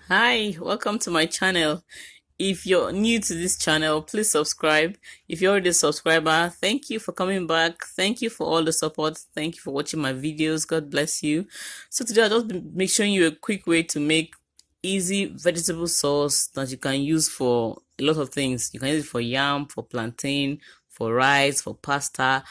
Hi, welcome to my channel. If you're new to this channel, please subscribe. If you're already a subscriber, thank you for coming back. Thank you for all the support. Thank you for watching my videos. God bless you. So today I'll just be showing you a quick way to make easy vegetable sauce that you can use for a lot of things. You can use it for yam, for plantain, for rice, for pasta.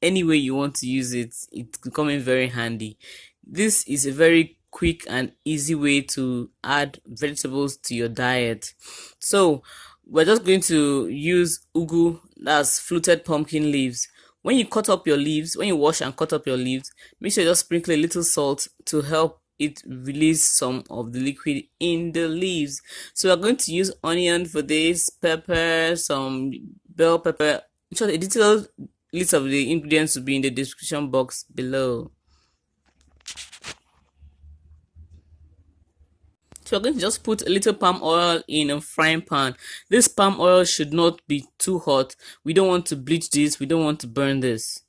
Any way you want to use it, it could come in very handy. This is a very quick and easy way to add vegetables to your diet. So we're just going to use ugu, that's fluted pumpkin leaves. When you cut up your leaves, when you wash and cut up your leaves, make sure you just sprinkle a little salt to help it release some of the liquid in the leaves. So we're going to use onion for this, pepper, some bell pepper. So a detailed list of the ingredients will be in the description box below. So we're going to just put a little palm oil in a frying pan. This palm oil should not be too hot. We don't want to bleach this. We don't want to burn this.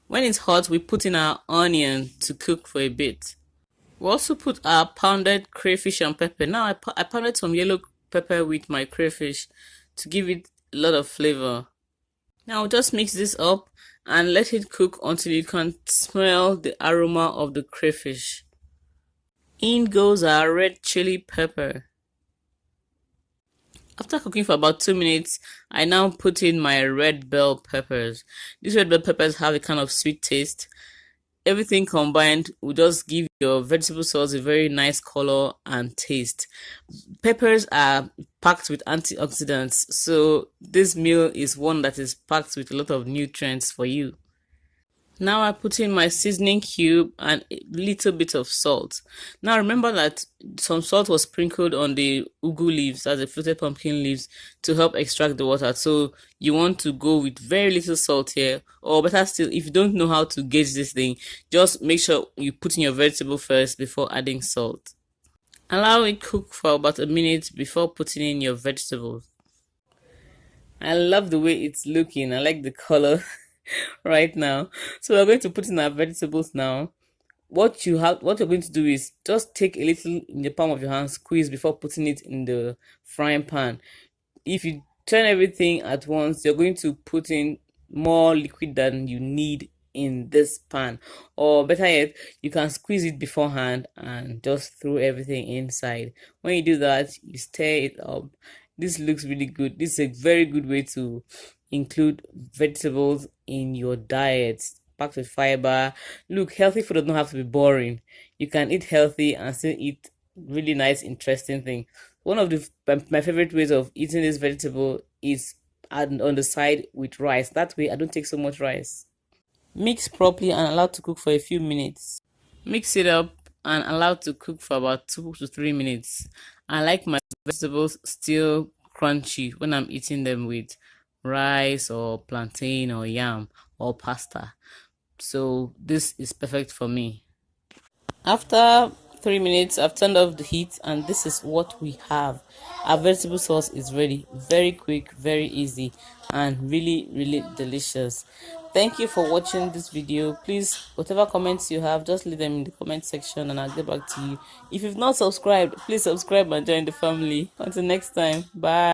When it's hot, we put in our onion to cook for a bit. We also put our pounded crayfish and pepper. Now I pounded some yellow pepper with my crayfish to give it a lot of flavor. Now just mix this up and let it cook until you can smell the aroma of the crayfish. In goes our red chili pepper. After cooking for about 2 minutes, I now put in my red bell peppers. These red bell peppers have a kind of sweet taste. Everything combined will just give your vegetable sauce a very nice color and taste. Peppers are packed with antioxidants, so this meal is one that is packed with a lot of nutrients for you. Now I put in my seasoning cube and a little bit of salt. Now remember that some salt was sprinkled on the ugu leaves, as the fluted pumpkin leaves, to help extract the water. So you want to go with very little salt here, or better still, if you don't know how to gauge this thing, just make sure you put in your vegetable first before adding salt. Allow it cook for about a minute before putting in your vegetables. I love the way it's looking. I like the color. Right now. So we're going to put in our vegetables now. What you're going to do is just take a little in the palm of your hand, squeeze before putting it in the frying pan. If you turn everything at once, you're going to put in more liquid than you need in this pan. Or better yet, you can squeeze it beforehand and just throw everything inside. When you do that, you stir it up. This looks really good. This is a very good way to include vegetables in your diet, packed with fiber. Look, healthy food does not have to be boring. You can eat healthy and still eat really nice, interesting thing. One of my favorite ways of eating this vegetable is on the side with rice. That way I don't take so much rice. Mix properly and allow to cook for a few minutes. Mix it up and allow to cook for about 2 to 3 minutes. I like my vegetables still crunchy when I'm eating them with rice or plantain or yam or pasta. So this is perfect for me. After 3 minutes, I've turned off the heat and this is what we have. Our vegetable sauce is ready. Very quick, very easy, and really delicious. Thank you for watching this video. Please, whatever comments you have, just leave them in the comment section and I'll get back to you. If you've not subscribed, please subscribe and join the family. Until next time, bye.